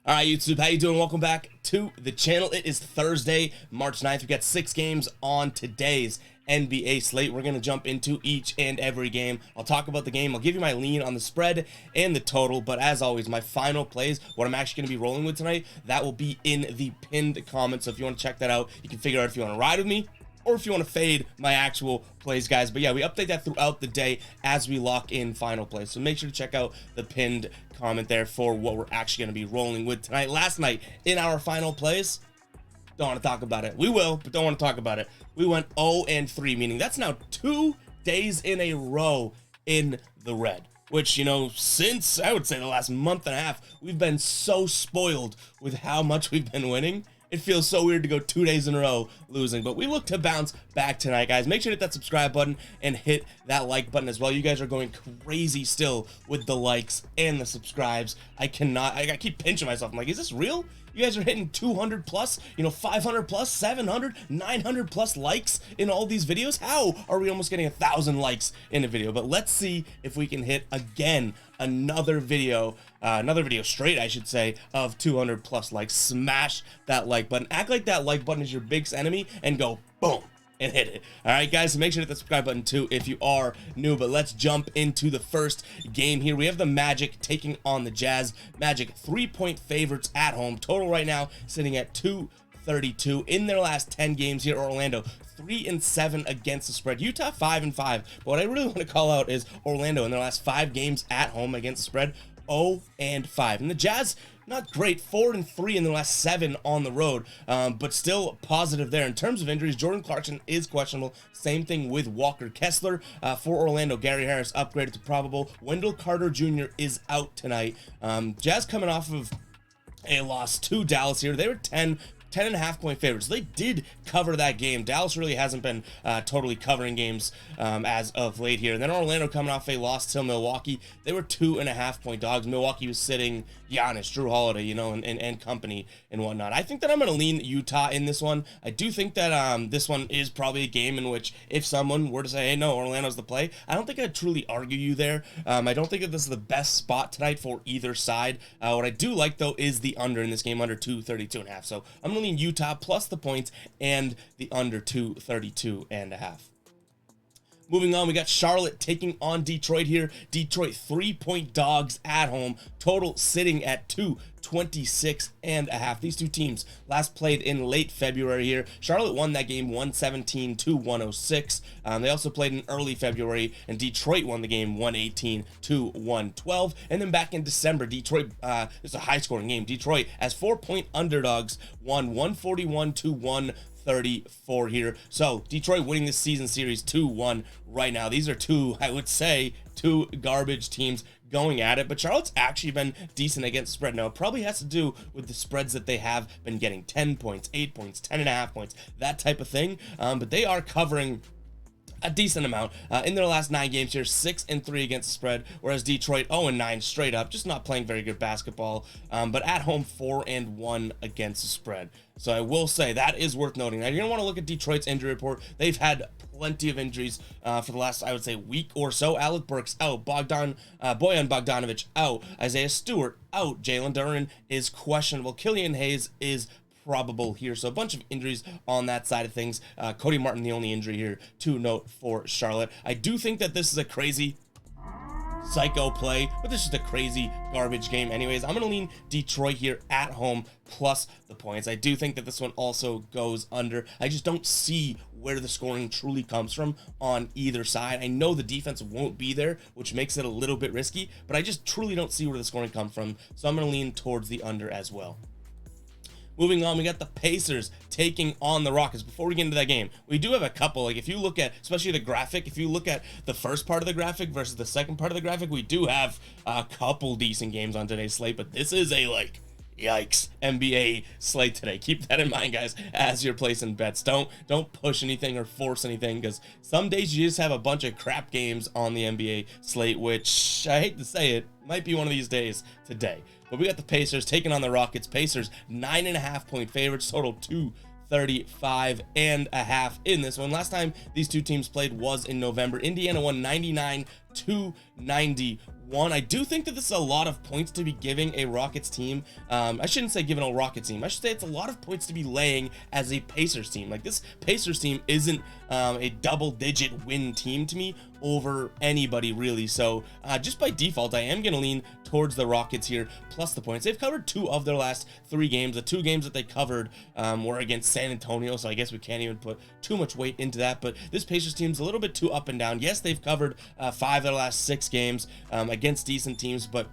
All right, YouTube, how you doing? Welcome back to the channel. It is Thursday, March 9th. We got 6 games on today's NBA slate. We're going to jump into each and every game. I'll talk about the game. I'll give you my lean on the spread and the total. But as always, my final plays, what I'm actually going to be rolling with tonight, that will be in the pinned comments. So if you want to check that out, you can figure out if you want to ride with me or if you want to fade my actual plays, guys. But yeah, we update that throughout the day as we lock in final plays. So make sure to check out the pinned comment there for what we're actually going to be rolling with tonight. Last night in our final plays, don't want to talk about it. We will, but don't want to talk about it. We went 0-3, meaning that's now 2 days in a row in the red, which, you know, since I would say the last month and a half, we've been so spoiled with how much we've been winning. It feels so weird to go 2 days in a row losing, but we look to bounce back tonight, guys. Make sure to hit that subscribe button and hit that like button as well. You guys are going crazy still with the likes and the subscribes. I keep pinching myself. I'm like, is this real? You guys are hitting 200 plus, 500 plus, 700, 900 plus likes in all these videos. How are we almost getting 1,000 likes in a video? But let's see if we can hit again another video straight, I should say, of 200 plus likes. Smash that like button. Act like that like button is your biggest enemy and go boom and hit it. All right, guys, so make sure to hit the subscribe button too if you are new. But let's jump into the first game here. We have the Magic taking on the Jazz. Magic 3-point favorites at home. Total right now sitting at 232. In their last 10 games here, Orlando 3-7 against the spread. Utah 5-5. But what I really want to call out is Orlando in their last 5 games at home against the spread, 0-5. And the Jazz, not great, 4-3 in the last 7 on the road, but still positive there. In terms of injuries, Jordan Clarkson is questionable. Same thing with Walker Kessler. For Orlando, Gary Harris upgraded to probable. Wendell Carter Jr. is out tonight. Jazz coming off of a loss to Dallas here. They were 10.5-point favorites. They did cover that game. Dallas really hasn't been totally covering games as of late here. And then Orlando coming off a loss to Milwaukee. They were 2.5-point dogs. Milwaukee was sitting Giannis, Drew Holiday, and company and whatnot. I think that I'm going to lean Utah in this one. I do think that this one is probably a game in which if someone were to say, hey, no, Orlando's the play, I don't think I'd truly argue you there. I don't think that this is the best spot tonight for either side. What I do like, though, is the under in this game, under 232.5. So I'm going to lean Utah plus the points and the under 232.5. Moving on, we got Charlotte taking on Detroit here. Detroit 3-point dogs at home. Total sitting at 226.5. These two teams last played in late February here. Charlotte won that game 117-106. They also played in early February, and Detroit won the game 118-112. And then back in December, Detroit, it's a high-scoring game. Detroit, as 4-point underdogs, won 141-134 here. So Detroit winning this season series 2-1 right now. These are I would say, two garbage teams going at it, but Charlotte's actually been decent against spread. Now, it probably has to do with the spreads that they have been getting, 10 points, 8 points, 10.5 points, that type of thing. But they are covering a decent amount in their last 9 games here, 6-3 against the spread, whereas Detroit 0-9 straight up, just not playing very good basketball, but at home 4-1 against the spread. So I will say that is worth noting. Now, you're gonna want to look at Detroit's injury report. They've had plenty of injuries for the last, I would say, week or so. Alec Burks out, Boyan Bogdanovic out, Isaiah Stewart out, Jalen Duren is questionable, Killian Hayes is probable here. So a bunch of injuries on that side of things. Cody Martin, the only injury here to note for Charlotte. I do think that this is a crazy psycho play, but this is just a crazy garbage game anyways. I'm going to lean Detroit here at home plus the points. I do think that this one also goes under. I just don't see where the scoring truly comes from on either side. I know the defense won't be there, which makes it a little bit risky, but I just truly don't see where the scoring comes from. So I'm going to lean towards the under as well. Moving on, we got the Pacers taking on the Rockets. Before we get into that game, we do have a couple, like if you look at, especially the graphic, if you look at the first part of the graphic versus the second part of the graphic, we do have a couple decent games on today's slate, but this is a, yikes, NBA slate today. Keep that in mind, guys, as you're placing bets. Don't push anything or force anything, because some days you just have a bunch of crap games on the NBA slate, which, I hate to say it, might be one of these days today. But we got the Pacers taking on the Rockets. Pacers 9.5-point favorites, total 235.5 in this one. Last time these two teams played was in November. Indiana won 99 291. I do think that this is a lot of points to be giving a Rockets team. I shouldn't say giving a Rockets team. I should say it's a lot of points to be laying as a Pacers team. Like, this Pacers team isn't a double-digit win team to me over anybody, really. So just by default, I am going to lean towards the Rockets here, plus the points. They've covered 2 of their last 3 games. The 2 games that they covered were against San Antonio, so I guess we can't even put too much weight into that. But this Pacers team's a little bit too up and down. Yes, they've covered 5 of their last 6 games against decent teams, but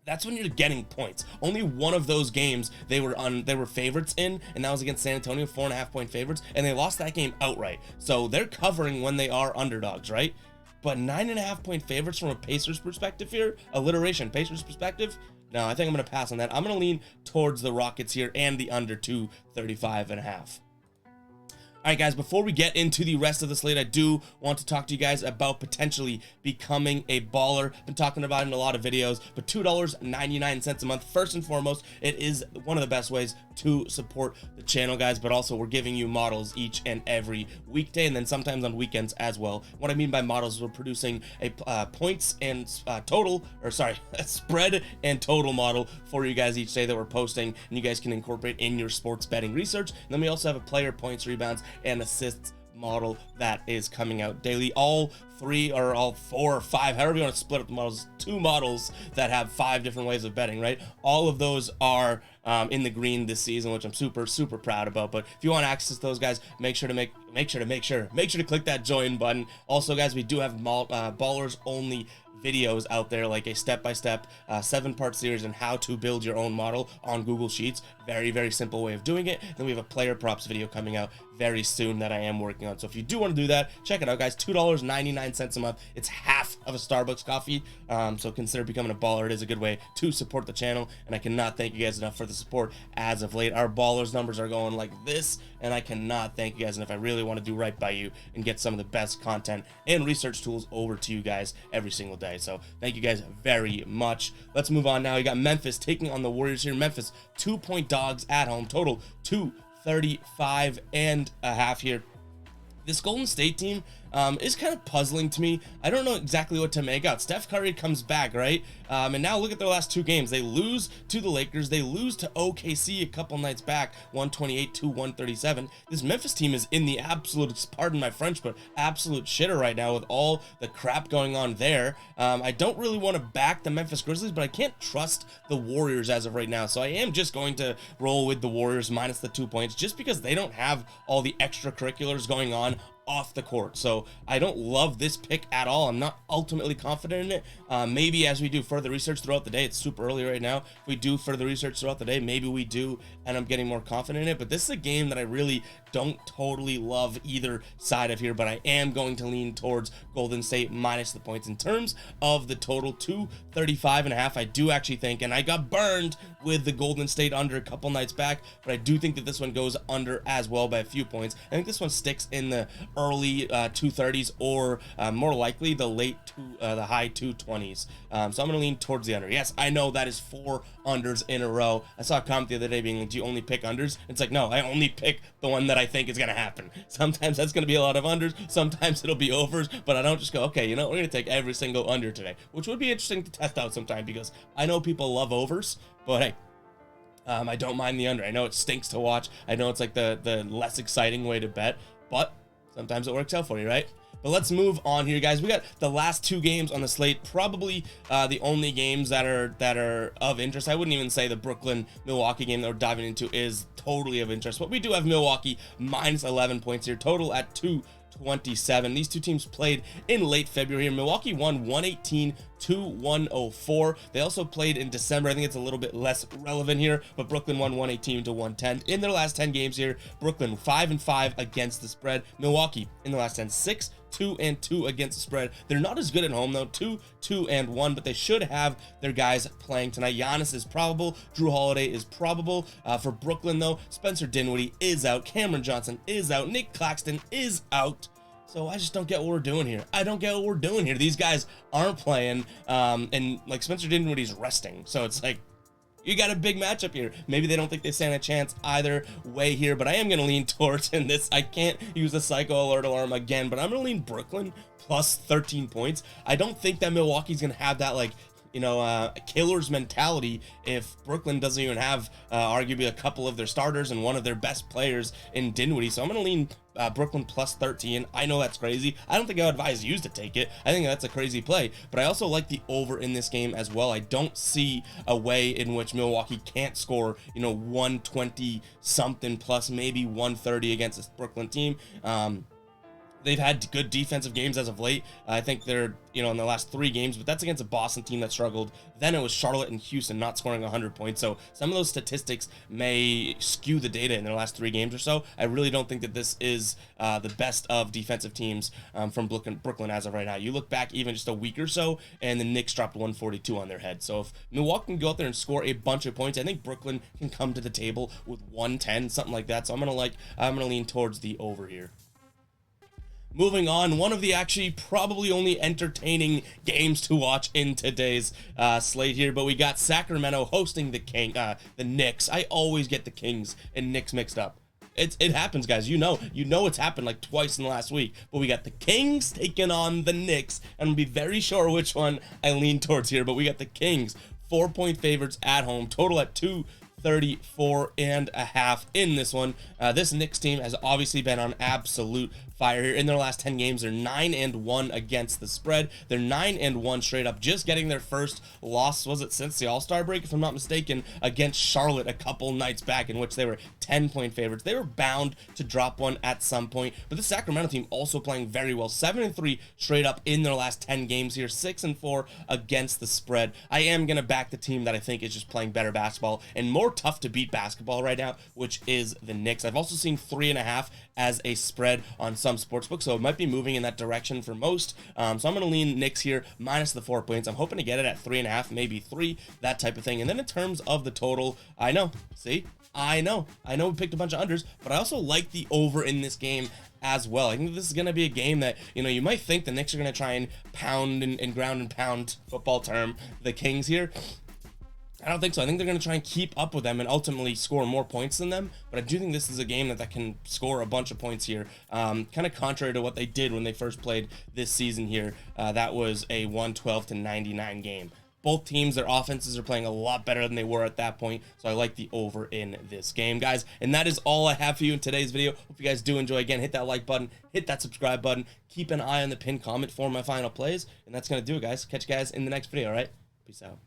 that's when you're getting points. Only one of those games they were favorites in, and that was against San Antonio, 4.5-point favorites, and they lost that game outright. So they're covering when they are underdogs, right? But 9.5-point favorites from a Pacers perspective here, alliteration, Pacers perspective. No, I think I'm going to pass on that. I'm going to lean towards the Rockets here and the under 235.5. All right, guys, before we get into the rest of the slate, I do want to talk to you guys about potentially becoming a baller. Been talking about it in a lot of videos, but $2.99 a month. First and foremost, it is one of the best ways to support the channel, guys, but also we're giving you models each and every weekday, and then sometimes on weekends as well. What I mean by models is we're producing a points and spread and total model for you guys each day that we're posting, and you guys can incorporate in your sports betting research. And then we also have a player points, rebounds, and assists model that is coming out daily. All 3 or all 4 or 5, however you want to split up the models, 2 models that have 5 different ways of betting, right? All of those are in the green this season, which I'm super proud about. But if you want access to those, guys, make sure to click that join button. Also, guys, we do have ballers only videos out there, like a step-by-step 7-part series on how to build your own model on Google Sheets. Very simple way of doing it. Then we have a player props video coming out very soon that I am working on. So if you do want to do that, check it out, guys. $2.99 a month. It's half of a Starbucks coffee. So consider becoming a baller. It is a good way to support the channel, and I cannot thank you guys enough for the support as of late. Our ballers numbers are going like this, and I cannot thank you guys enough. I really want to do right by you and get some of the best content and research tools over to you guys every single day. So thank you guys very much. Let's move on now. You got Memphis taking on the Warriors here. Memphis 2-point dogs at home, total 235.5 here. This Golden State team is kind of puzzling to me. I don't know exactly what to make out. Steph Curry comes back, right? And now look at their last 2 games. They lose to the Lakers. They lose to OKC a couple nights back, 128-137. This Memphis team is in the absolute, pardon my French, but absolute shitter right now with all the crap going on there. I don't really want to back the Memphis Grizzlies, but I can't trust the Warriors as of right now. So I am just going to roll with the Warriors minus the 2 points, just because they don't have all the extracurriculars going on off the court. So I don't love this pick at all. I'm not ultimately confident in it. Maybe as we do further research throughout the day, it's super early right now. If we do further research throughout the day, maybe we do, and I'm getting more confident in it. But this is a game that I really don't totally love either side of here, but I am going to lean towards Golden State minus the points. In terms of the total, 235.5, I do actually think, and I got burned with the Golden State under a couple nights back, but I do think that this one goes under as well by a few points. I think this one sticks in the early 230s or more likely the high 220s. So I'm going to lean towards the under. Yes, I know that is 4 unders in a row. I saw a comment the other day being like, do you only pick unders? It's like, no, I only pick the one that I think is going to happen. Sometimes that's going to be a lot of unders. Sometimes it'll be overs, but I don't just go, okay, you know, we're going to take every single under today, which would be interesting to test out sometime, because I know people love overs, but hey, I don't mind the under. I know it stinks to watch. I know it's like the less exciting way to bet, but sometimes it works out for you, right? But let's move on here, guys. We got the last 2 games on the slate, probably the only games that are of interest. I wouldn't even say the Brooklyn-Milwaukee game that we're diving into is totally of interest, but we do have Milwaukee minus 11 points here, total at 227. These 2 teams played in late February. Milwaukee won 118-104. They also played in December. I think it's a little bit less relevant here, but Brooklyn won 118-110. In their last 10 games here, Brooklyn 5-5 against the spread. Milwaukee in the last 10, 6-2-2 against the spread. They're not as good at home though, 2-2-1, but they should have their guys playing tonight. Giannis is probable. Drew Holiday is probable. For Brooklyn though, Spencer Dinwiddie is out. Cameron Johnson is out. Nick Claxton is out. So I just don't get what we're doing here. I don't get what we're doing here. These guys aren't playing, and like Spencer Dinwiddie's resting. So it's like, You got a big matchup here. Maybe they don't think they stand a chance either way here, but I am going to lean towards in this. I can't use the psycho alert alarm again, but I'm going to lean Brooklyn plus 13 points. I don't think that Milwaukee's going to have that, like, you know, killer's mentality if Brooklyn doesn't even have arguably a couple of their starters and one of their best players in Dinwiddie. So I'm going to lean Brooklyn plus 13. I know that's crazy. I don't think I would advise you to take it. I think that's a crazy play, but I also like the over in this game as well. I don't see a way in which Milwaukee can't score, you know, 120 something plus maybe 130 against this Brooklyn team. They've had good defensive games as of late. I think they're, you know, in the last 3 games, but that's against a Boston team that struggled. Then it was Charlotte and Houston not scoring 100 points. So some of those statistics may skew the data in their last 3 games or so. I really don't think that this is the best of defensive teams from Brooklyn as of right now. You look back even just a week or so, and the Knicks dropped 142 on their head. So if Milwaukee can go out there and score a bunch of points, I think Brooklyn can come to the table with 110, something like that. So I'm gonna lean towards the over here. Moving on, one of the actually probably only entertaining games to watch in today's slate here, but we got Sacramento hosting the Knicks. I always get the Kings and Knicks mixed up. It happens, guys. You know it's happened like twice in the last week. But we got the Kings taking on the Knicks, and I'll be very sure which one I lean towards here. But we got the Kings 4-point favorites at home, total at 234.5 in this one. This Knicks team has obviously been on absolute fire here. In their last 10 games, they're 9-1 against the spread. They're 9-1 straight up, just getting their first loss, was it since the All-Star break, if I'm not mistaken, against Charlotte a couple nights back, in which they were 10-point favorites. They were bound to drop one at some point, but the Sacramento team also playing very well. 7-3 straight up in their last 10 games here, 6-4 against the spread. I am going to back the team that I think is just playing better basketball and more tough to beat basketball right now, which is the Knicks. I've also seen 3.5 as a spread on some sportsbooks, so it might be moving in that direction for most. So I'm going to lean Knicks here minus the 4 points. I'm hoping to get it at 3.5, maybe 3, that type of thing. And then in terms of the total, I know we picked a bunch of unders, but I also like the over in this game as well. I think this is going to be a game that, you know, you might think the Knicks are going to try and pound and ground and pound, football term, the Kings here. I don't think so. I think they're going to try and keep up with them and ultimately score more points than them. But I do think this is a game that can score a bunch of points here. Kind of contrary to what they did when they first played this season here. That was a 112-99 game. Both teams, their offenses are playing a lot better than they were at that point. So I like the over in this game, guys. And that is all I have for you in today's video. Hope you guys do enjoy. Again, hit that like button, hit that subscribe button. Keep an eye on the pinned comment for my final plays. And that's going to do it, guys. Catch you guys in the next video, all right? Peace out.